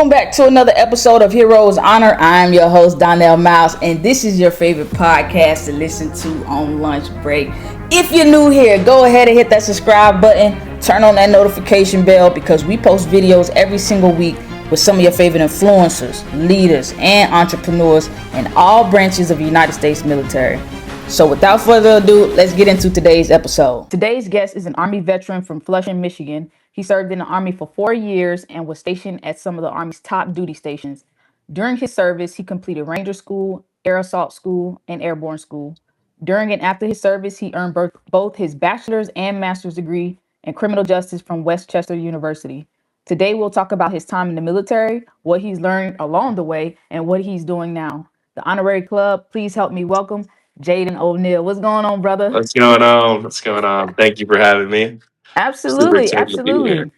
Welcome back to another episode of Heroes Honor. I'm your host, Donnell Miles, and this is your favorite podcast to listen to on lunch break. If you're new here, go ahead and hit that subscribe button, turn on that notification bell, because we post videos every single week with some of your favorite influencers, leaders, and entrepreneurs in all branches of the United States military. So without further ado, let's get into today's episode. Today's guest is an Army veteran from Flushing, Michigan. He served in the Army for 4 years and was stationed at some of the Army's top duty stations. During his service, he completed Ranger School, Air Assault School, and Airborne School. During and after his service, he earned both his bachelor's and master's degree in criminal justice from Westchester University. Today, we'll talk about his time in the military, what he's learned along the way, and what he's doing now. The Honorary Club, please help me welcome Jayden O'Neill. What's going on, brother? What's going on? What's going on? Thank you for having me. Super Absolutely, excited to be here. absolutely.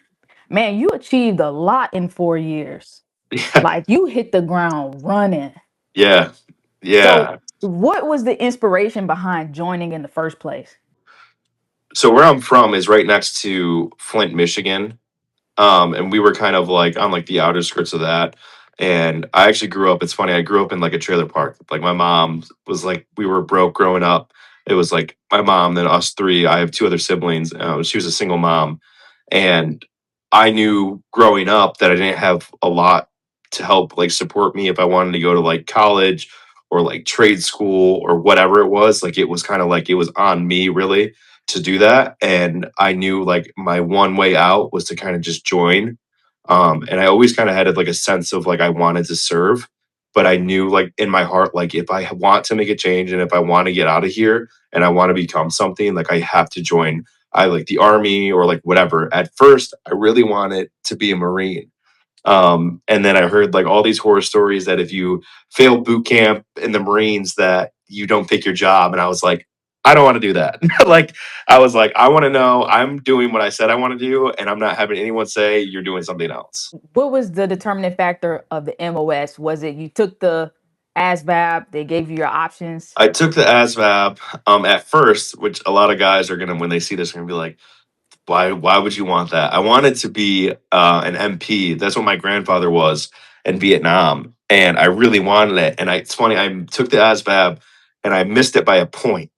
Man, you achieved a lot in 4 years. Yeah, Like you hit the ground running. yeah, So, yeah. what was the inspiration behind joining in the first place? So where I'm from is right next to Flint, Michigan. And we were kind of like on like the outer skirts of that. And I actually grew up, it's funny, I grew up in like a trailer park. Like my mom was like, we were broke growing up. It was like my mom, then us three. I have two other siblings. She was a single mom. And I knew growing up that I didn't have a lot to help like support me if I wanted to go to like college or like trade school or whatever it was. Like it was kind of like it was on me really to do that. And I knew like my one way out was to kind of just join. And I always kind of had like a sense of like I wanted to serve, but I knew like in my heart, like if I want to make a change and if I want to get out of here and I want to become something, like I have to join. I like the army or like whatever. At first, I really wanted to be a Marine. And then I heard like all these horror stories that if you fail boot camp in the Marines, that you don't pick your job. And I was like, I don't want to do that. Like, I was like, I want to know I'm doing what I said I want to do, and I'm not having anyone say you're doing something else. What was the determining factor of the MOS? Was it you took the ASVAB, they gave you your options? I took the ASVAB at first, which a lot of guys are gonna when they see this are gonna be like, why would you want that? I wanted to be an MP. That's what my grandfather was in Vietnam, and I really wanted it. And it's funny, I took the ASVAB and I missed it by a point.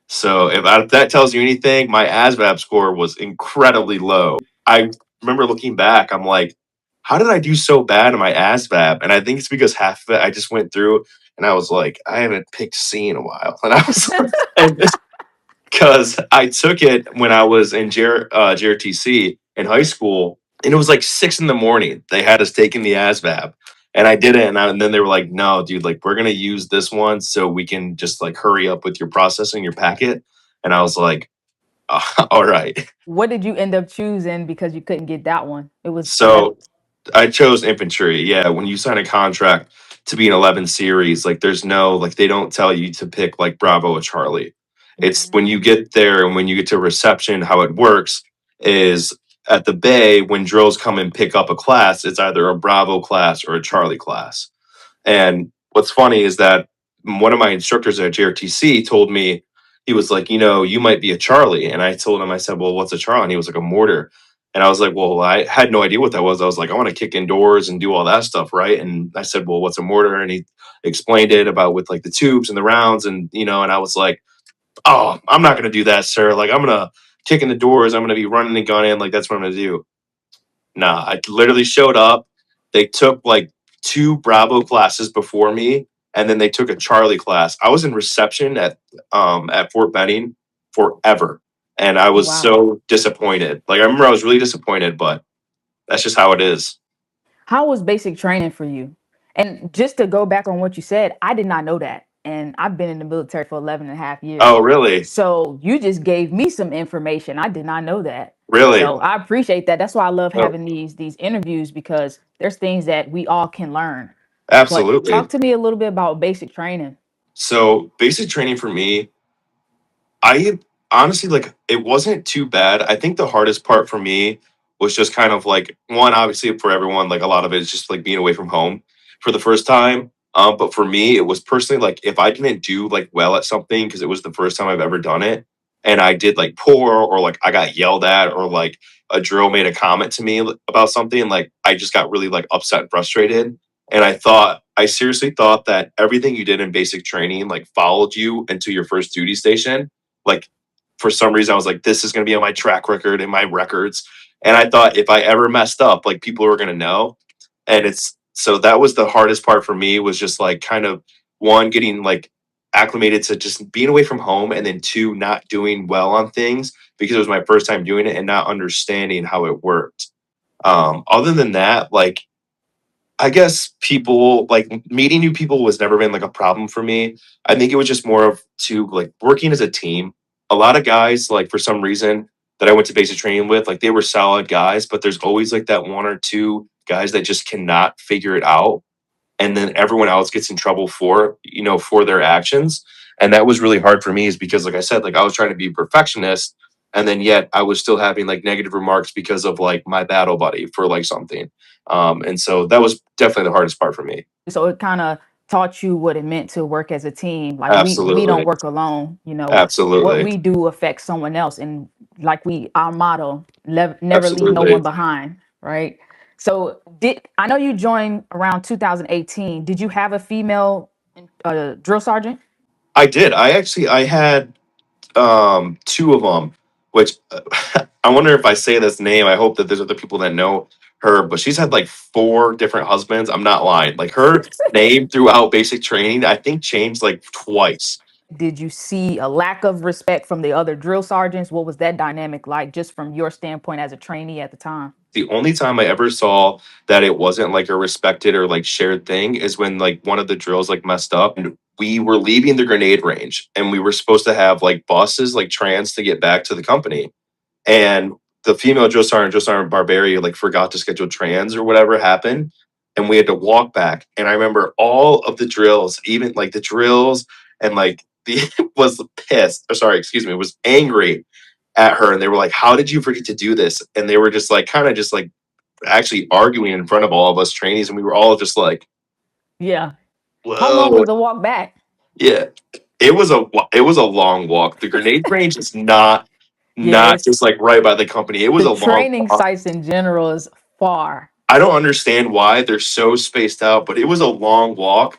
So if that tells you anything, my ASVAB score was incredibly low. I remember looking back, I'm like, how did I do so bad in my ASVAB? And I think it's because half of it I just went through and I was like, I haven't picked C in a while. And I was like, because I took it when I was in JRTC in high school, and it was like 6 in the morning. They had us taking the ASVAB, and I did it. And then they were like, "No, dude, like we're gonna use this one so we can just like hurry up with your processing your packet." And I was like, "All right." What did you end up choosing because you couldn't get that one? It was 11. So I chose infantry. Yeah, when you sign a contract to be an 11 series, like there's no like they don't tell you to pick like Bravo or Charlie. It's when you get there and when you get to reception, how it works is at the bay when drills come and pick up a class, it's either a Bravo class or a Charlie class. And what's funny is that one of my instructors at JRTC told me, he was like, you might be a Charlie. And I told him, I said, well, what's a Charlie? And he was like, a mortar. And I was like, well, I had no idea what that was. I was like, I want to kick indoors and do all that stuff, right? And I said, well, what's a mortar? And he explained it about with like the tubes and the rounds and, and I was like, oh, I'm not going to do that, sir. Like, I'm going to kick in the doors. I'm going to be running and gunning. Like, that's what I'm going to do. Nah, I literally showed up. They took like 2 Bravo classes before me, and then they took a Charlie class. I was in reception at Fort Benning forever, and I was Wow. so disappointed. Like, I remember I was really disappointed, but that's just how it is. How was basic training for you? And just to go back on what you said, I did not know that. And I've been in the military for 11 and a half years. Oh, really? So you just gave me some information. I did not know that. Really? So I appreciate that. That's why I love Oh, having these interviews, because there's things that we all can learn. But absolutely. talk to me a little bit about basic training. So, basic training for me, I honestly like it wasn't too bad. I think the hardest part for me was just kind of like one, obviously for everyone, like a lot of it is just like being away from home for the first time. But for me, it was personally like if I didn't do like well at something because it was the first time I've ever done it, and I did like poor, or like I got yelled at, or like a drill made a comment to me about something, like I just got really like upset and frustrated. And I seriously thought that everything you did in basic training like followed you into your first duty station. Like for some reason, I was like, this is going to be on my track record and my records. And I thought if I ever messed up, like people were going to know. And it's so that was the hardest part for me, was just like kind of one, getting like acclimated to just being away from home, and then two, not doing well on things because it was my first time doing it and not understanding how it worked. Other than that, like I guess people like meeting new people was never been like a problem for me. I think it was just more of to like working as a team. A lot of guys, like for some reason that I went to basic training with, like they were solid guys, but there's always like that one or two guys that just cannot figure it out. And then everyone else gets in trouble for, for their actions. And that was really hard for me, is because like I said, like I was trying to be a perfectionist, and then yet I was still having like negative remarks because of like my battle buddy for like something. And so that was definitely the hardest part for me. So it kind of taught you what it meant to work as a team. Like we don't Absolutely. work alone. What Absolutely. we do affects someone else, and like our motto, never leave no one Absolutely. behind, right? So did I know you joined around 2018? Did you have a female drill sergeant? I did. I had two of them, which I wonder if I say this name, I hope that there's other people that know her, but she's had like four different husbands. I'm not lying. Like her name throughout basic training, I think changed like twice. Did you see a lack of respect from the other drill sergeants? What was that dynamic like, just from your standpoint as a trainee at the time? The only time I ever saw that it wasn't like a respected or like shared thing is when like one of the drills like messed up, and we were leaving the grenade range, and we were supposed to have like buses, like trans, to get back to the company. And the female Drill Sergeant Barbary, like forgot to schedule trans or whatever happened. And we had to walk back. And I remember all of the drills, even like the drills, and like the was pissed, or sorry, excuse me, was angry at her. And they were like, how did you forget to do this? And they were just like kind of just like actually arguing in front of all of us trainees. And we were all just like, Yeah. How long whoa. was the walk back? Yeah. It was a long walk. The grenade range is Yeah, not just like right by the company. It was the a long training walk. sites in general is far. I don't understand why they're so spaced out, but it was a long walk.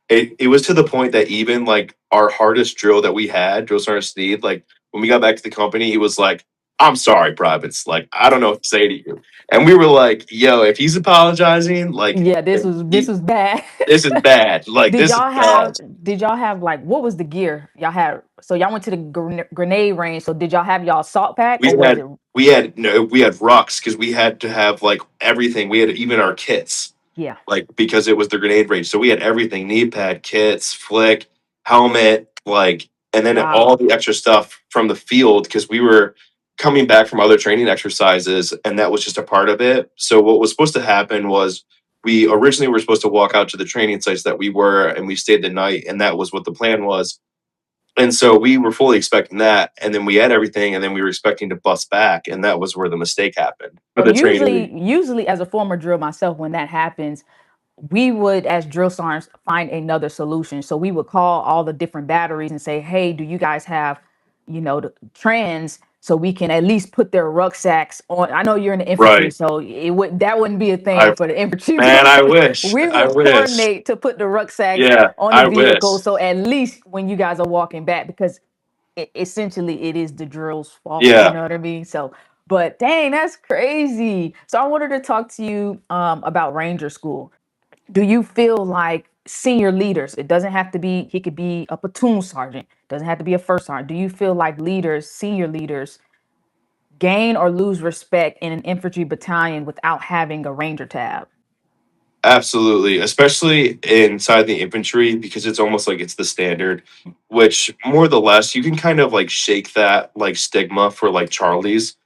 It was to the point that even like our hardest drill that we had, Drill Sergeant Sneed, like when we got back to the company, he was like, I'm sorry, privates. Like, I don't know what to say to you. And we were like, yo, if he's apologizing, like Yeah, this was bad. this is bad. Like Did this is y'all bad. have did y'all have like, what was the gear y'all had? So y'all went to the grenade range. So did y'all have y'all salt pack, We or was had it? we had no we had rucks because we had to have like everything. We had even our kits, Yeah. like because it was the grenade range. So we had everything: knee pad, kits, flick, helmet, like, and then all Wow. the extra stuff from the field because we were coming back from other training exercises, and that was just a part of it. So what was supposed to happen was we originally were supposed to walk out to the training sites that we were, and we stayed the night, and that was what the plan was. And so we were fully expecting that, and then we had everything, and then we were expecting to bust back, and that was where the mistake happened. So The training, usually as a former drill myself, when that happens, we would, as drill sergeants, find another solution. So we would call all the different batteries and say, hey, do you guys have, the trans, so we can at least put their rucksacks on. I know you're in the infantry, right? so that wouldn't be a thing I for the infantry, Man, but I wish, we I would wish. coordinate to put the rucksacks Yeah, on the I vehicle. wish. So at least when you guys are walking back, because essentially it is the drill's fault, you Yeah, know what I mean? So, but dang, that's crazy. So I wanted to talk to you about Ranger School. Do you feel like senior leaders, it doesn't have to be, he could be a platoon sergeant, doesn't have to be a first sergeant. Do you feel like senior leaders, gain or lose respect in an infantry battalion without having a ranger tab? absolutely. Especially inside the infantry, because it's almost like it's the standard, which more or less you can kind of like shake that like stigma for like Charlie's.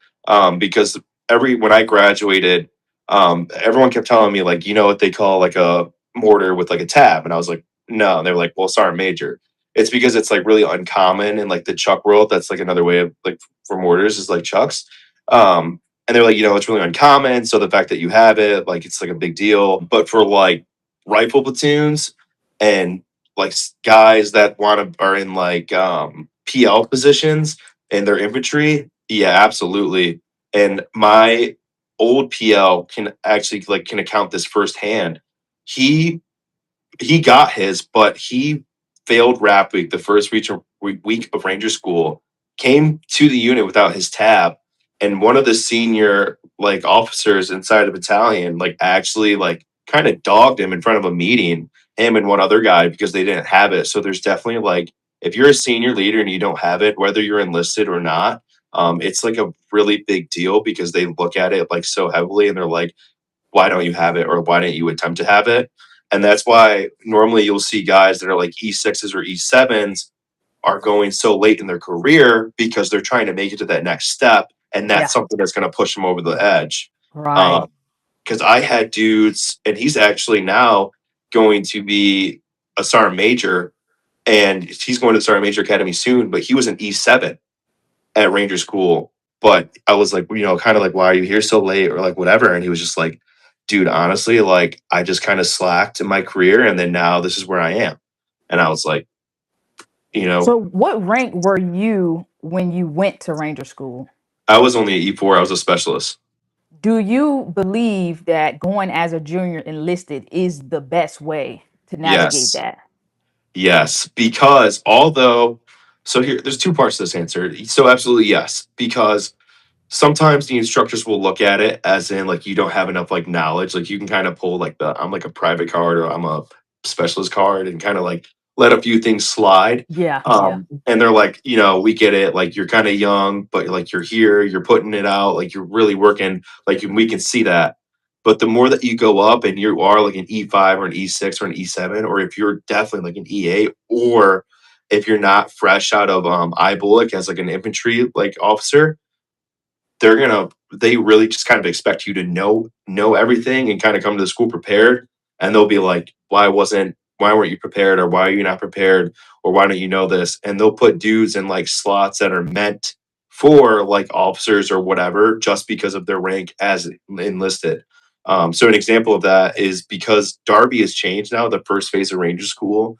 Because when I graduated, everyone kept telling me like, you know what they call like a mortar with like a tab, and I was like, no. And they were like, well, Sergeant Major. It's because it's like really uncommon in like the chuck world. That's like another way of like for mortars is like chucks. And they're like, it's really uncommon. So the fact that you have it, like, it's like a big deal. But for like rifle platoons and like guys that are in like PL positions, and their infantry, yeah, absolutely. And my old PL can actually like can account this firsthand. He he got his, but he failed rap week, the first week of Ranger School, came to the unit without his tab, and one of the senior like officers inside the battalion like actually like kind of dogged him in front of a meeting, him and one other guy because they didn't have it. So there's definitely like if you're a senior leader and you don't have it, whether you're enlisted or not, it's like a really big deal because they look at it like so heavily and they're like, why don't you have it or why don't you attempt to have it? And that's why normally you'll see guys that are like E6s or E7s are going so late in their career because they're trying to make it to that next step. And Yeah. that's something that's going to push them over the edge. Right. Because I had dudes, and he's actually now going to be a sergeant major, and he's going to the sergeant major academy soon, but he was an E7 at Ranger School. But I was like, kind of like, why are you here so late or like whatever? And he was just like, dude, honestly, like I just kind of slacked in my career and then now this is where I am. And I was like, So what rank were you when you went to Ranger School? I was only an E4, I was a specialist. Do you believe that going as a junior enlisted is the best way to navigate Yes. that? Yes. Because although, so here, there's two parts to this answer. So absolutely yes. Because sometimes the instructors will look at it as in like you don't have enough like knowledge. Like you can kind of pull like I'm like a private card or I'm a specialist card and kind of like let a few things slide. Yeah. And they're like, we get it. Like you're kind of young, but like you're here, you're putting it out, like you're really working, like and we can see that. But the more that you go up and you are like an E5 or an E6 or an E7, or if you're definitely like an E8, or if you're not fresh out of IBOLIC as like an infantry like officer, they really just kind of expect you to know everything and kind of come to the school prepared, and they'll be like, why weren't you prepared, or why are you not prepared, or why don't you know this? And they'll put dudes in like slots that are meant for like officers or whatever just because of their rank as enlisted. So an example of that is because Darby has changed now, the first phase of Ranger School.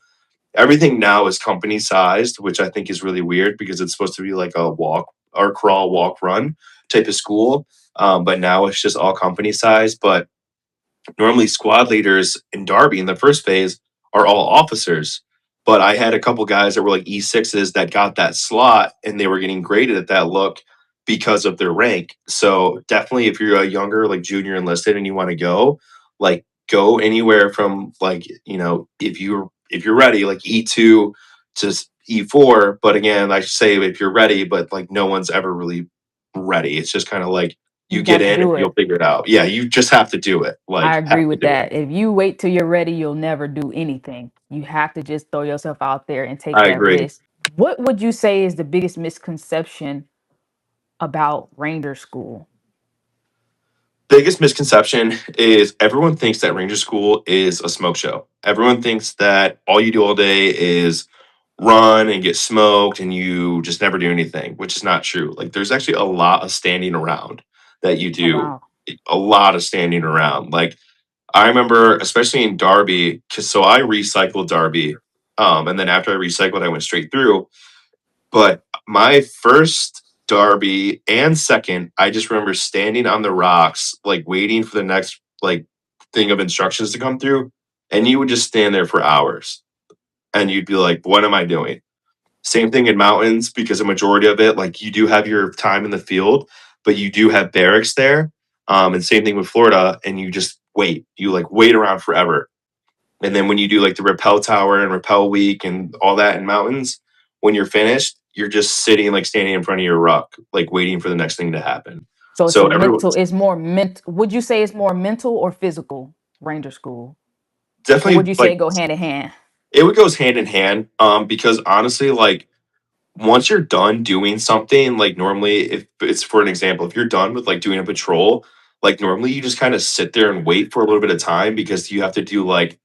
Everything now is company sized, which I think is really weird because it's supposed to be like a walk or crawl, walk, run type of school. But now it's just all company size. But normally squad leaders in Darby in the first phase are all officers. But I had a couple guys that were like E6s that got that slot and they were getting graded at that look because of their rank. So definitely if you're a younger, like junior enlisted and you want to like go anywhere from like, if you're ready, like E2 to E4. But again, I say if you're ready, but like no one's ever really ready. It's just kind of like you You get got to in and do you'll it. figure it out. Yeah, you just have to do it. I Like agree have to with do it. that. If you wait till you're ready, you'll never do anything. You have to just throw yourself out there and take I that agree. risk. What would you say is the biggest misconception about Ranger School? Biggest misconception is everyone thinks that Ranger School is a smoke show. Everyone thinks that all you do all day is run and get smoked and you just never do anything, which is not true. Like there's actually a lot of standing around that you Oh do. wow. A lot of standing around. Like I remember, especially in Darby, because so I recycled Darby, and then after I recycled, I went straight through. But my first Derby and second, I just remember standing on the rocks, like waiting for the next like thing of instructions to come through. And you would just stand there for hours and you'd be like, what am I doing? Same thing in mountains because a majority of it, like you do have your time in the field, but you do have barracks there. And same thing with Florida, and you just wait. You like wait around forever. And then when you do like the rappel tower and rappel week and all that in mountains, when you're finished, you're just sitting like standing in front of your ruck, like waiting for the next thing to happen. So it's a So mental, everyone's it's more mental. Would you say it's more mental or physical, Ranger School? Or would definitely you say it like go hand in hand? it goes hand in hand. Because honestly, like once you're done doing something, like normally, if it's for an example, if you're done with like doing a patrol, like normally you just kind of sit there and wait for a little bit of time because you have to do like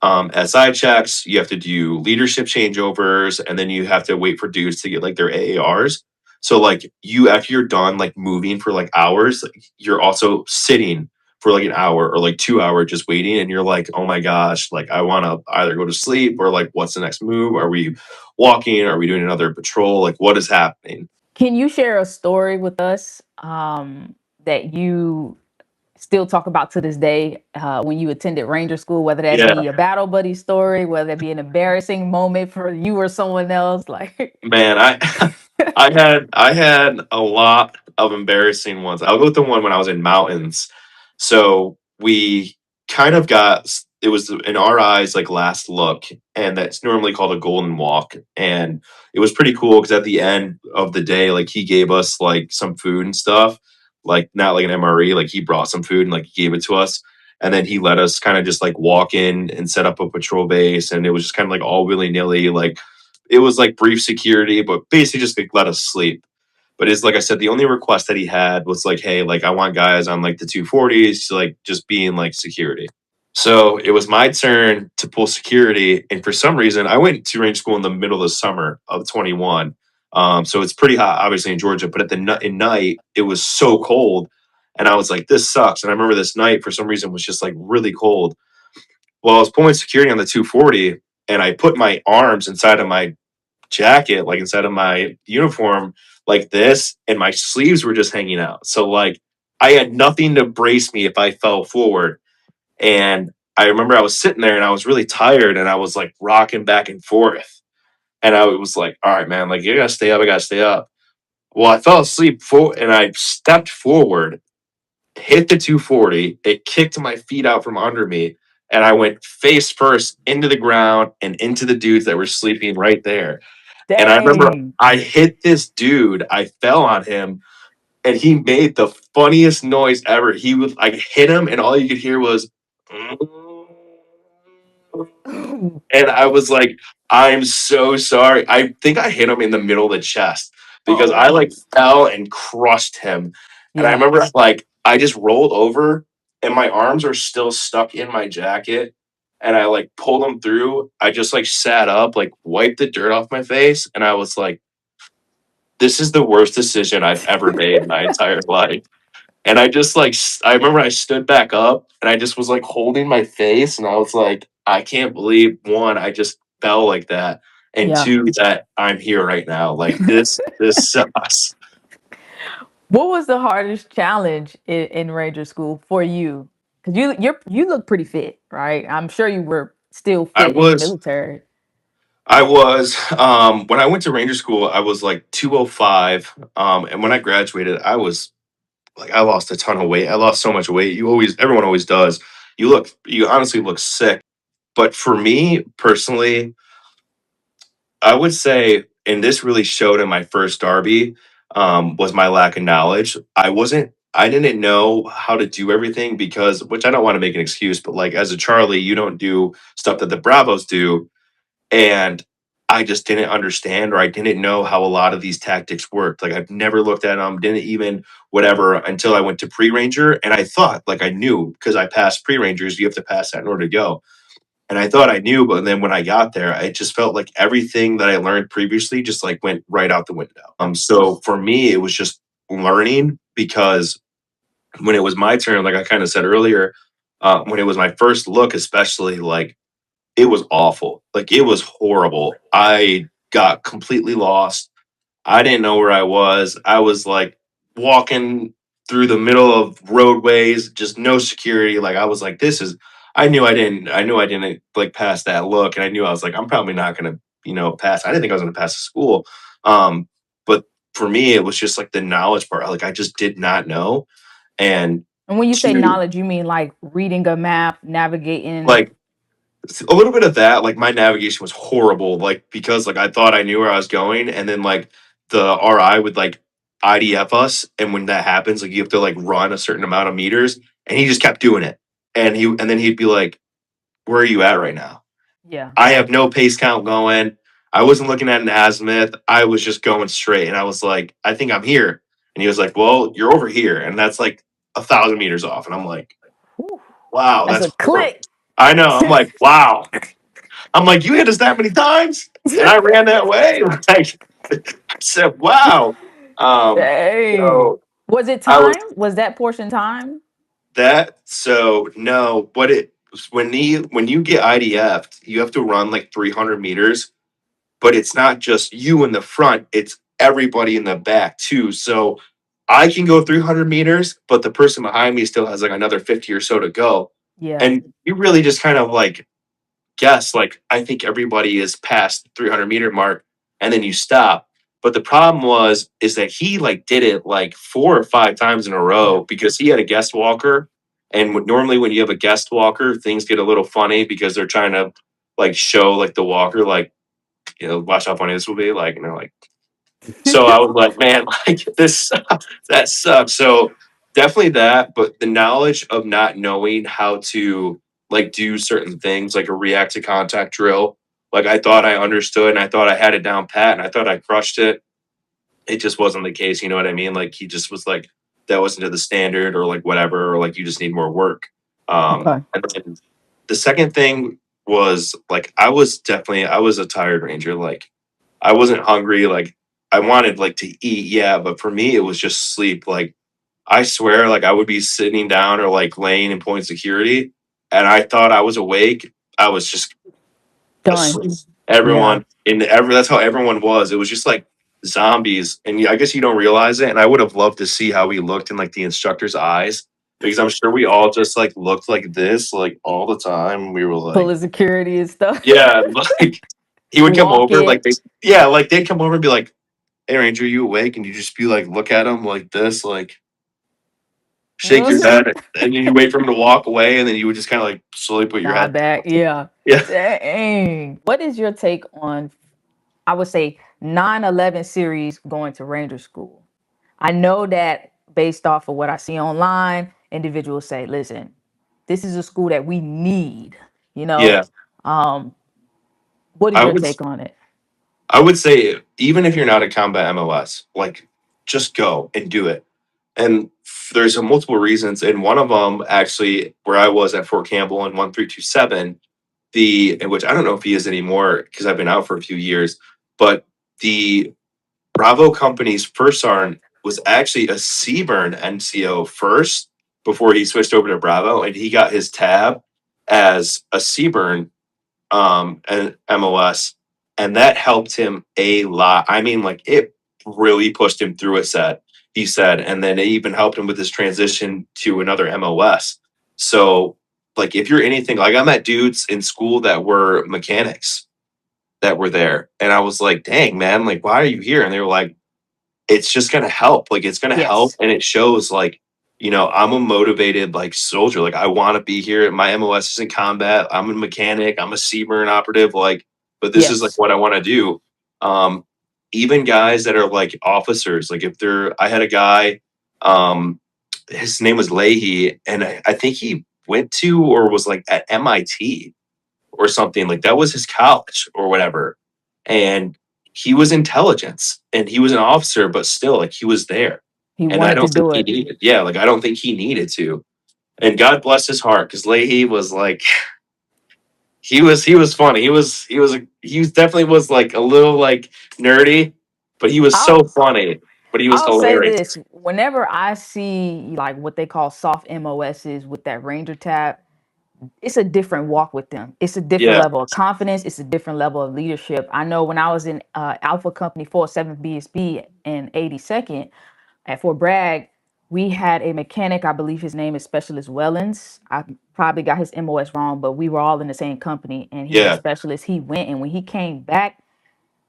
SI checks, you have to do leadership changeovers, and then you have to wait for dudes to get like their AARs. So like you after you're done like moving for like hours, like, you're also sitting for like an hour or like 2 hours just waiting, and you're like, oh my gosh, like I want to either go to sleep or like what's the next move? Are we walking? Are we doing another patrol? Like what is happening? Can you share a story with us that you still talk about to this day when you attended Ranger School, whether that Yeah, be a battle buddy story, whether it be an embarrassing moment for you or someone else? Like, man, I had a lot of embarrassing ones. I'll go with the one when I was in mountains. So we kind of it was in our eyes like last look, and that's normally called a golden walk. And it was pretty cool because at the end of the day, like he gave us like some food and stuff, like not like an MRE, like he brought some food and like he gave it to us. And then he let us kind of just like walk in and set up a patrol base. And it was just kind of like all willy nilly. Like it was like brief security, but basically just like let us sleep. But it's like I said, the only request that he had was like, hey, like I want guys on like the 240s to like just be in like security. So it was my turn to pull security. And for some reason, I went to range school in the middle of the summer of 21. So it's pretty hot, obviously, in Georgia. But in night, it was so cold. And I was like, this sucks. And I remember this night, for some reason, was just like really cold. Well, I was pulling security on the 240, and I put my arms inside of my jacket, like inside of my uniform, like this, and my sleeves were just hanging out. So, like, I had nothing to brace me if I fell forward. And I remember I was sitting there and I was really tired and I was like rocking back and forth. And I was like, all right, man, like, you gotta stay up. I gotta stay up. Well, I fell asleep and I stepped forward, hit the 240. It kicked my feet out from under me. And I went face first into the ground and into the dudes that were sleeping right there. And I remember dang. I hit this dude, I fell on him, and he made the funniest noise ever. He was like hit him, and all you could hear was, and I was like, I'm so sorry. I think I hit him in the middle of the chest because I Oh, like fell and crushed him. And I yeah. remember like I just rolled over and my arms are still stuck in my jacket. And I like pulled them through. I just like sat up, like wiped the dirt off my face. And I was like, this is the worst decision I've ever made in my entire life. And I just like, I remember I stood back up and I just was like holding my face. And I was like, I can't believe one, I just fell like that. And Yeah. two, that I'm here right now. Like this sucks. What was the hardest challenge in Ranger School for you? Because you look pretty fit, right? I'm sure you were still I fit in the was, military. when I went to Ranger School, I was like 205. And when I graduated, I was like, I lost a ton of weight. I lost so much weight. Everyone always does. You honestly look sick. But for me personally, I would say, and this really showed in my first derby, was my lack of knowledge. I didn't know how to do everything because, which I don't want to make an excuse, but like as a Charlie, you don't do stuff that the Bravos do. And I just didn't understand or I didn't know how a lot of these tactics worked. Like I've never looked at them, didn't even whatever until I went to pre-ranger. And I thought like I knew because I passed pre-rangers, you have to pass that in order to go. And I thought I knew, but then when I got there, it just felt like everything that I learned previously just like went right out the window. So for me, it was just learning because when it was my turn, like I kind of said earlier, when it was my first look, especially, like it was awful. Like it was horrible. I got completely lost. I didn't know where I was. I was like walking through the middle of roadways, just no security. Like I was like, this is I knew I didn't like pass that look. And I knew I was like, I'm probably not gonna, pass. I didn't think I was gonna pass the school. But for me, it was just like the knowledge part. Like I just did not know. And And when you say two, knowledge, you mean like reading a map, navigating. like a little bit of that, like my navigation was horrible, like because like I thought I knew where I was going, and then like the RI would like IDF us, and when that happens, like you have to like run a certain amount of meters, and he just kept doing it, and then he'd be like, "Where are you at right now?" Yeah. I have no pace count going. I wasn't looking at an azimuth. I was just going straight, and I was like, "I think I'm here," and he was like, "Well, you're over here," and that's like 1,000 meters off, and I'm like, Whew. "Wow, That's that's a horrible." click. I know. I'm like, "Wow." I'm like, you hit us that many times, and I ran that way. Like, I said, wow. Dang. So Was it I was time? Was that portion time? that. So no, what it when you get IDF'd, you have to run like 300 meters, but it's not just you in the front. It's everybody in the back too. So I can go 300 meters, but the person behind me still has like another 50 or so to go. Yeah. And you really just kind of like guess, like, I think everybody is past the 300-meter mark, and then you stop. But the problem is that he like did it like 4 or 5 times in a Yeah. row because he had a guest walker. And normally when you have a guest walker, things get a little funny because they're trying to like show like the walker, like, watch how funny this will be. Like, like, so I was like, man, like this, that sucks. So definitely that, but the knowledge of not knowing how to like do certain things, like a react to contact drill, like I thought I understood and I thought I had it down pat and I thought I crushed it. It just wasn't the case. You know what I mean? Like he just was like, that wasn't to the standard or like whatever, or like you just need more work. Okay. And then the second thing was like, I was a tired ranger. Like I wasn't hungry. Like I wanted like to eat, yeah, but for me it was just sleep. Like I swear, like I would be sitting down or like laying in point security, and I thought I was awake. I was just Done. asleep. Yeah. That's how everyone was. It was just like zombies, and I guess you don't realize it. And I would have loved to see how we looked in like the instructor's eyes because I'm sure we all just like looked like this like all the time. We were like, Full of security and stuff. yeah, like he would come over, Walking. like yeah, like they'd come over and be like, "Hey, Ranger, you awake?" And you just be like, look at him like this, like shake your head, and then you wait for him to walk away, and then you would just kind of like slowly put your Nod head. back. Yeah. Yeah, Dang. What is your take on, I would say, 9/11 series going to Ranger School? I know that based off of what I see online, individuals say, listen, this is a school that we need, you know? yeah. Um, what is I your would take on it? I would say even if you're not a combat MOS, like just go and do it. And there's a multiple reasons, and one of them actually where I was at Fort Campbell in 1327, in which I don't know if he is anymore because I've been out for a few years, but the Bravo Company's first sergeant was actually a Seaburn NCO first before he switched over to Bravo, and he got his tab as a Seaburn and MOS, and that helped him a lot. I mean, like it really pushed him through a set. He said, and then it even helped him with his transition to another MOS. So, like, if you're anything like I met dudes in school that were mechanics that were there, and I was like, "Dang, man, like, why are you here?" And they were like, it's just gonna help. Like it's gonna help, Yes. and it shows. Like I'm a motivated like soldier. Like I want to be here. My MOS is in combat. I'm a mechanic. I'm a Seaburn operative. Like, but this is like Yes. what I want to do. Um, Even guys that are like officers. Like if I had a guy. His name was Leahy, and I think he went to or was like at MIT or something. Like that was his college or whatever. And he was intelligence and he was an officer, but still like he was there. He And I wanted to don't think do he it. needed, yeah, like I don't think he needed to. And God bless his heart, because Leahy was like he was funny. He definitely was like a little like nerdy, but he was so I'll funny. But he was I'll say this. hilarious. Whenever I see like what they call soft MOSs with that Ranger tab, it's a different walk with them. It's a different Yeah, level of confidence. It's a different level of leadership. I know when I was in Alpha Company 47th BSB and 82nd at Fort Bragg, we had a mechanic. I believe his name is Specialist Wellens. I probably got his MOS wrong, but we were all in the same company, and he's a yeah. specialist. He went, and when he came back,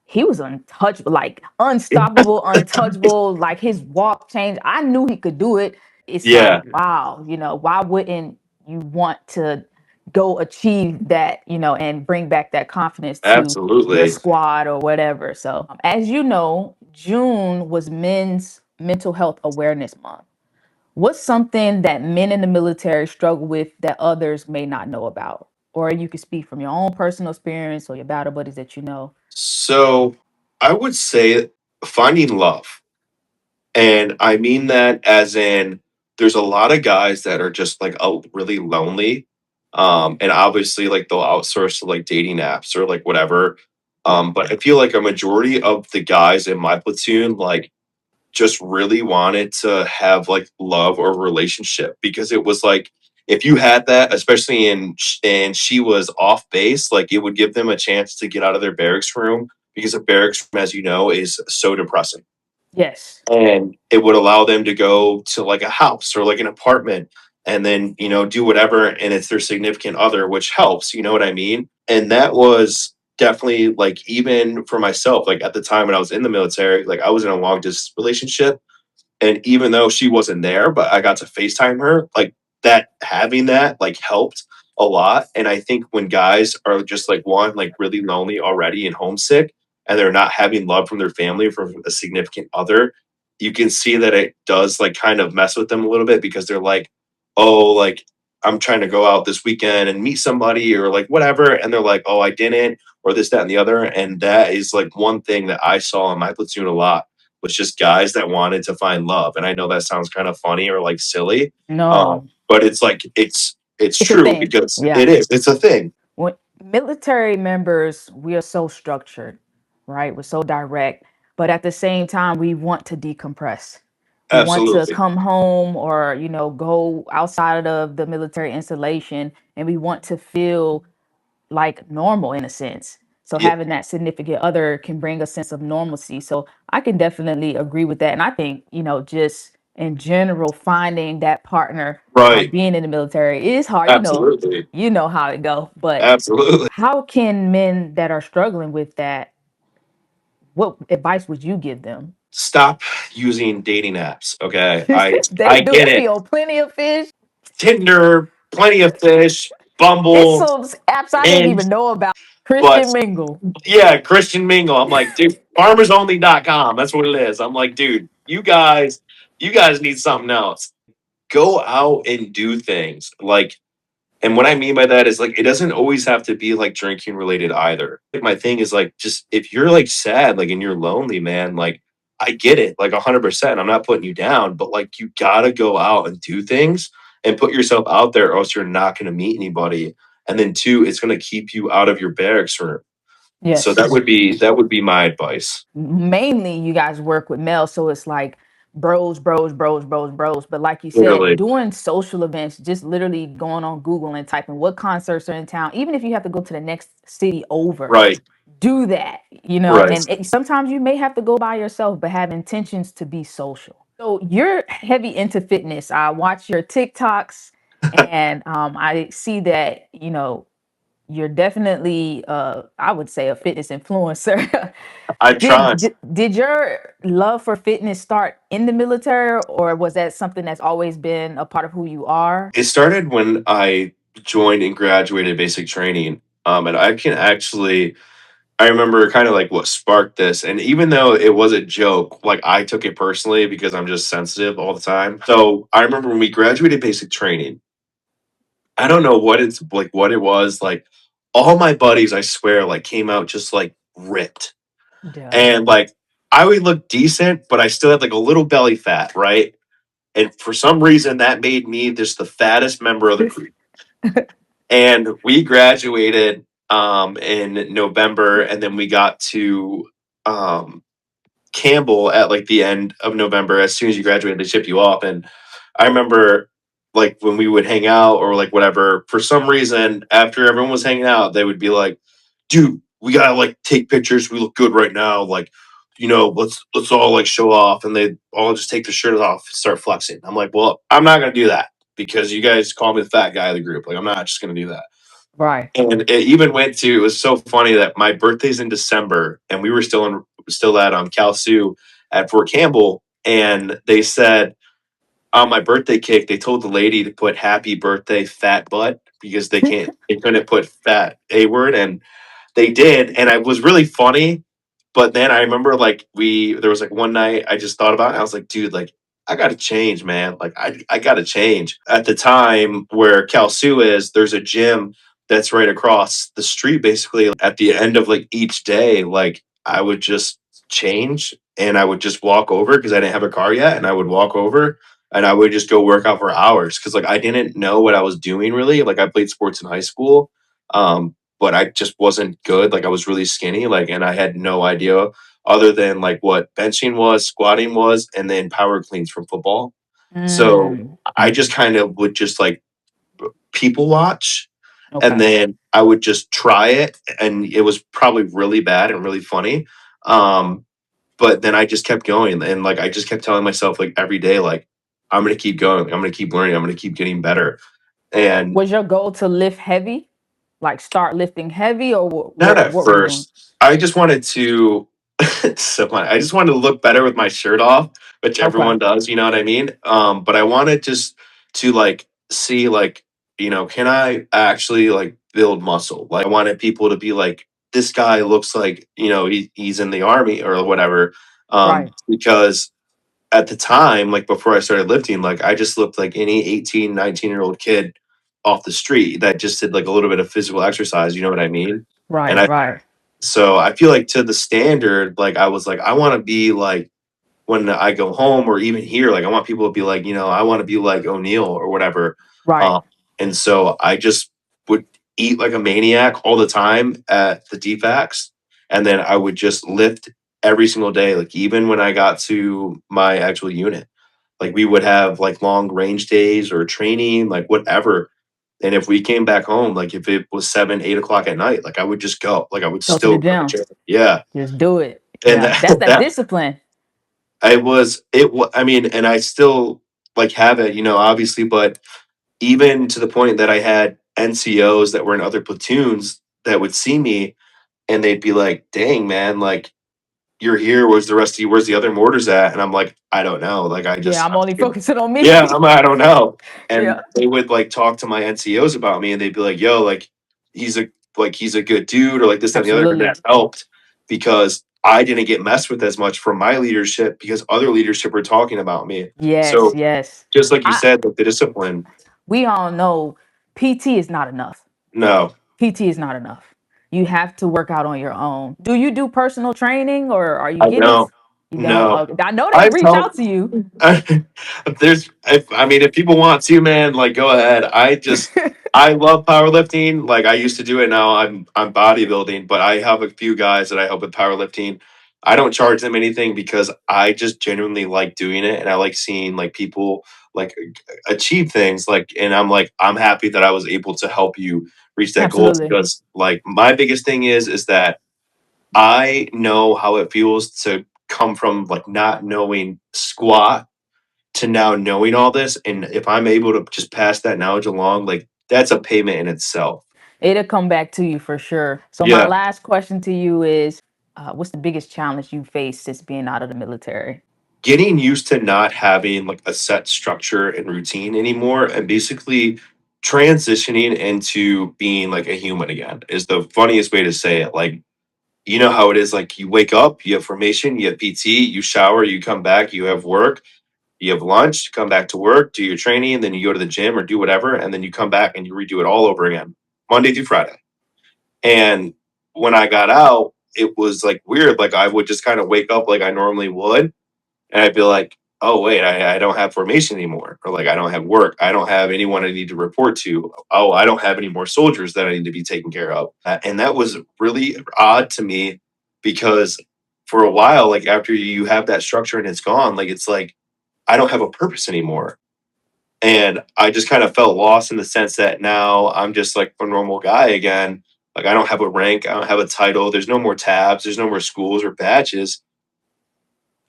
he was untouchable, like unstoppable, untouchable. Like his walk changed. I knew he could do it. It's like, Yeah, wow, why wouldn't you want to go achieve that, and bring back that confidence to your absolutely. squad or whatever. So, as you know, June was Men's Mental Health Awareness Month. What's something that men in the military struggle with that others may not know about? Or you could speak from your own personal experience or your battle buddies that you know. So I would say finding love. And I mean that as in there's a lot of guys that are just like really lonely. And obviously like they'll outsource to like dating apps or like whatever. But I feel like a majority of the guys in my platoon like just really wanted to have like love or relationship because it was like if you had that, especially and she was off base, like it would give them a chance to get out of their barracks room because a barracks room, as you know, is so depressing. Yes. And it would allow them to go to like a house or like an apartment and then, do whatever. And it's their significant other, which helps, you know what I mean? And that was definitely like, even for myself, like at the time when I was in the military, like I was in a long distance relationship. And even though she wasn't there, but I got to FaceTime her, like that, having that like helped a lot. And I think when guys are just like one, like really lonely already and homesick, and they're not having love from their family or from a significant other, you can see that it does like kind of mess with them a little bit because they're like, oh, like I'm trying to go out this weekend and meet somebody or like whatever. And they're like, oh, I didn't, or this, that, and the other. And that is like one thing that I saw in my platoon a lot was just guys that wanted to find love. And I know that sounds kind of funny or like silly, No, but it's like it's it's a true thing. because Yeah. it is. It's a thing. When military members, we are so structured, right? We're so direct, but at the same time, we want to decompress. We want to Absolutely. come home or, go outside of the military installation, and we want to feel like normal in a sense. So Yeah. having that significant other can bring a sense of normalcy. So I can definitely agree with that. And I think, just in general, finding that partner, Right. being in the military is hard. Absolutely. You know how it go. But Absolutely. how can men that are struggling with that, what advice would you give them? Stop using dating apps. Okay. I They I do. get They be it. on plenty of fish. Tinder, plenty of fish, It's Bumble, some apps I didn't and even know about. but Christian Mingle. yeah, Christian Mingle. I'm like, dude, farmersonly.com. That's what it is. I'm like, dude, you guys need something else. Go out and do things. Like, and what I mean by that is like it doesn't always have to be like drinking related either. Like my thing is like just if you're like sad, like and you're lonely, man, like I get it, like 100%. I'm not putting you down, but like you gotta go out and do things and put yourself out there, or else you're not gonna meet anybody. And then two, it's gonna keep you out of your barracks room. So that Yes. would be that would be my advice. Mainly you guys work with males, so it's like bros, bros, bros, bros, bros. But like you said, Literally. doing social events, just literally going on Google and typing what concerts are in town, even if you have to go to the next city over, Right. do that, Right. and sometimes you may have to go by yourself, but have intentions to be social. So you're heavy into fitness. I watch your TikToks, and I see that, you're definitely, I would say, a fitness influencer. I Did, try. did your love for fitness start in the military, or was that something that's always been a part of who you are? It started when I joined and graduated basic training. And I can actually I remember kind of like what sparked this. And even though it was a joke, like I took it personally because I'm just sensitive all the time. So I remember when we graduated basic training, I don't know what it's like, what it was. Like all my buddies, I swear, like came out just like ripped. Yeah. And like I would look decent, but I still had like a little belly fat, right? And for some reason, that made me just the fattest member of the group. And we graduated in November, and then we got to um, Campbell at like the end of November. As soon as you graduate, they ship you off. And I remember like when we would hang out or like whatever, for some reason, after everyone was hanging out, they would be like, dude, we gotta like take pictures. We look good right now. Like, let's all like show off. And they all just take their shirts off, start flexing. I'm like, well, I'm not gonna do that because you guys call me the fat guy of the group. Like, I'm not just gonna do that. Right. And it even went to, it was so funny that my birthday's in December and we were still at Cal Sue at Fort Campbell. And they said on my birthday cake, they told the lady to put happy birthday fat butt because they couldn't put fat A word. And they did. And it was really funny. But then I remember like there was like one night I just thought about it. I was like, dude, like I gotta change, man. Like I gotta change. At the time where Calsu is, there's a gym that's right across the street, basically. At the end of like each day, like I would just change and I would just walk over because I didn't have a car yet, and I would walk over and I would just go work out for hours because like I didn't know what I was doing really. Like I played sports in high school. But I just wasn't good. Like I was really skinny, like, and I had no idea other than like what benching was, squatting was, and then power cleans from football. So Mm. I just kind of would just like people watch. and Okay. then I would just try it, and it was probably really bad and really funny. Um, but then I just kept going, and like I just kept telling myself like every day, like I'm gonna keep going, I'm gonna keep learning, I'm gonna keep getting better. And Was your goal to lift heavy? Like start lifting heavy, or not at what were you doing? first. I just wanted to it's so funny. I just wanted to look better with my shirt off, which Okay. everyone does, you know what I mean? But I wanted just to like see like, can I actually like build muscle? Like I wanted people to be like, this guy looks like, he's in the army or whatever. Right. Because at the time, like before I started lifting, like I just looked like any 18, 19-year-old kid off the street that just did like a little bit of physical exercise, you know what I mean? And Right. I Right. so I feel like to the standard, like I was like, I want to be like when I go home or even here, like I want people to be like, I want to be like O'Neill or whatever. Right. And so I just would eat like a maniac all the time at the DFACs. And then I would just lift every single day, like even when I got to my actual unit. Like we would have like long range days or training, like whatever. And if we came back home, like if it was 7, 8 o'clock at night, like I would just go. Like I would Go to the still go to gym. gym. Yeah. Just do it. And Yeah. That's that, that that discipline. I mean, and I still like have it, obviously, but even to the point that I had NCOs that were in other platoons that would see me and they'd be like, dang, man, like you're here. Where's the rest of you? Where's the other mortars at? And I'm like, I don't know. Like Yeah. I'm I'm only focusing on yeah, me. I don't know. And Yeah. they would like talk to my NCOs about me and they'd be like, yo, like he's a he's a good dude or like this, that, and the other. And Absolutely. that helped because I didn't get messed with as much from my leadership because other leadership were talking about me. Yes. So Yes. just like you I. said, like the discipline, We all know PT is not enough. no, PT is not enough. You have to work out on your own. Do you do personal training, or are you I getting? don't. You don't. No. I know they I reach tell out to you. if people want to, man, like go ahead. I love powerlifting. Like I used to do it. Now I'm bodybuilding, but I have a few guys that I help with powerlifting. I don't charge them anything because I just genuinely like doing it and I like seeing like people like achieve things like and I'm happy that I was able to help you reach that goal Absolutely. because like my biggest thing is that I know how it feels to come from like not knowing squat to now knowing all this. And if I'm able to just pass that knowledge along, like that's a payment in itself. It'll come back to you for sure. So my Yeah. last question to you is, what's the biggest challenge you faced since being out of the military? Getting used to not having like a set structure and routine anymore and basically transitioning into being like a human again is the funniest way to say it. Like, you know how it is like you wake up, you have formation, you have PT, you shower, you come back, you have work, you have lunch, come back to work, do your training, and then you go to the gym or do whatever, and then you come back and you redo it all over again, Monday through Friday. And when I got out, it was like weird. Like I would just kind of wake up like I normally would, and I'd be like, oh wait, I don't have formation anymore, or like I don't have work, I don't have anyone I need to report to. Oh, I don't have any more soldiers that I need to be taken care of, and that was really odd to me because for a while, like after you have that structure and it's gone, like it's like I don't have a purpose anymore. And I just kind of felt lost in the sense that now I'm just like a normal guy again. Like I don't have a rank, I don't have a title. There's no more tabs, there's no more schools or badges.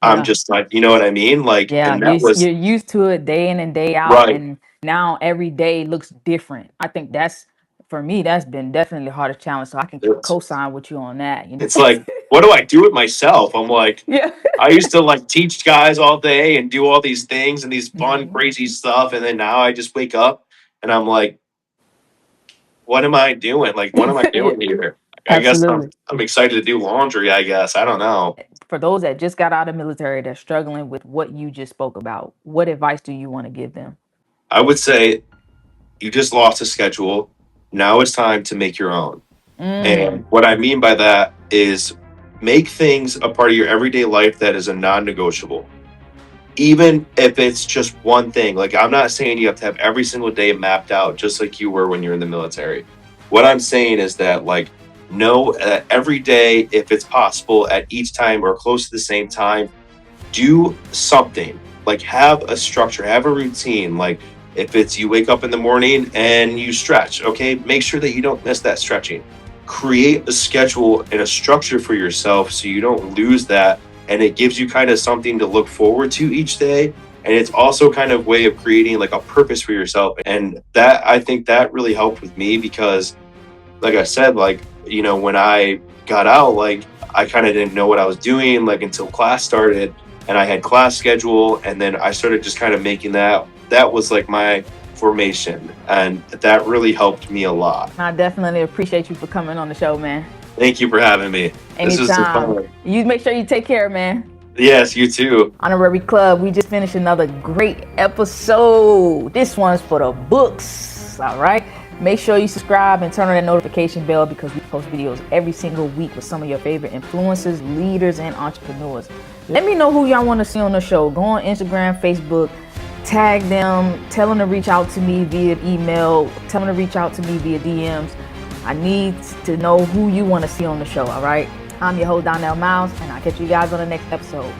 I'm Yeah. just like, you know what I mean? Like, Yeah, and that was you're used to it day in and day out, right. and now every day looks different. I think that's for me. That's been definitely the hardest challenge. So I can It's, co-sign with you on that. You know. it's like, what do I do with myself? I'm like, Yeah. I used to like teach guys all day and do all these things and these fun, Mhm. crazy stuff. And then now I just wake up and I'm like, what am I doing? Like, what am I Yeah. doing here? I guess Absolutely. I'm excited to do laundry, I guess. I don't know. For those that just got out of the military, they're struggling with what you just spoke about. What advice do you want to give them? I would say you just lost a schedule. Now it's time to make your own. Mm, And what I mean by that is make things a part of your everyday life that is a non negotiable. Even if it's just one thing. Like, I'm not saying you have to have every single day mapped out just like you were when you're in the military. What I'm saying is that, like, know that every day, if it's possible, at each time or close to the same time, do something like have a structure, have a routine, like If it's you wake up in the morning and you stretch, okay, make sure that you don't miss that stretching. Create a schedule and a structure for yourself so you don't lose that. And it gives you kind of something to look forward to each day. And it's also kind of way of creating like a purpose for yourself. And that, I think that really helped with me because, like I said, like, you know, when I got out, like I kind of didn't know what I was doing, like until class started and I had class schedule. And then I started just kind of making that was like my formation. And that really helped me a lot. I definitely appreciate you for coming on the show, man. Thank you for having me. This was so Anytime. fun. You make sure you take care, man. Yes, you too. Honorary Club, we just finished another great episode. This one's for the books, all right? Make sure you subscribe and turn on that notification bell because we post videos every single week with some of your favorite influencers, leaders, and entrepreneurs. Let me know who y'all want to see on the show. Go on Instagram, Facebook, tag them, tell them to reach out to me via email, tell them to reach out to me via DMs. I need to know who you want to see on the show, all right? I'm your host, Donnell Miles, and I'll catch you guys on the next episode.